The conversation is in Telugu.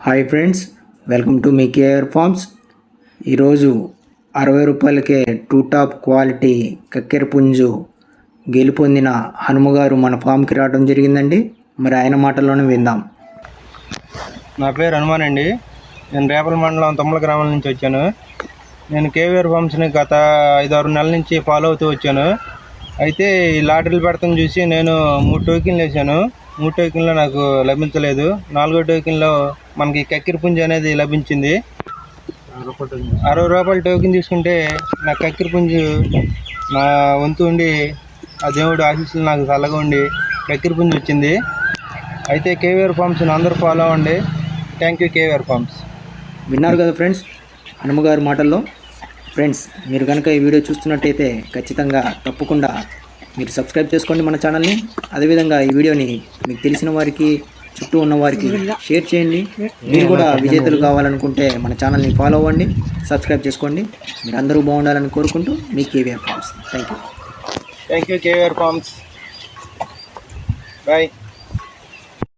హాయ్ ఫ్రెండ్స్, వెల్కమ్ టు మీ కేఆర్ ఫార్మ్స్. ఈరోజు 60 రూపాయలకే టూ టాప్ క్వాలిటీ కక్కెర పుంజు గెలుపొందిన హనుమగారు మన ఫామ్కి రావడం జరిగిందండి. మరి ఆయన మాటల్లోనే విందాం. నా పేరు హనుమాన్ అండి. నేను రేపల మండలం తొమ్మల గ్రామం నుంచి వచ్చాను. నేను కేవీఆర్ ఫార్మ్స్ని గత 5-6 నెలల నుంచి ఫాలో అవుతూ వచ్చాను. అయితే ఈ లాటరీలు పెడతాను చూసి నేను 3 టోకెన్లు వేసాను. 3 టోకెన్లో నాకు లభించలేదు. 4వ టోకెన్లో మనకి కక్కెర పుంజు అనేది లభించింది. 60 రూపాయల టోకెన్ తీసుకుంటే నా కక్కెర పుంజు నా వంతు ఉండి ఆ దేవుడు ఆశీస్సులు నాకు చల్లగా ఉండి కక్కెర పుంజు వచ్చింది. అయితే కేవీఆర్ ఫార్మ్స్ని అందరూ ఫాలో అవ్వండి. Thank you KVR farms. విన్నారు కదా ఫ్రెండ్స్, హనుమగారు మాటల్లో. ఫ్రెండ్స్, మీరు కనుక ఈ వీడియో చూస్తున్నట్టయితే ఖచ్చితంగా తప్పకుండా మీరు సబ్స్క్రైబ్ చేసుకోండి మన ఛానల్ని. అదేవిధంగా ఈ వీడియోని మీకు తెలిసిన వారికి, చుట్టూ ఉన్న వారికి షేర్ చేయండి. మీరు కూడా విజేతలు కావాలనుకుంటే మన ఛానల్ని ఫాలో అవ్వండి, సబ్స్క్రైబ్ చేసుకోండి. మీరు అందరూ బాగుండాలని కోరుకుంటూ మీ KVR farms. Thank you KVR farms. Bye.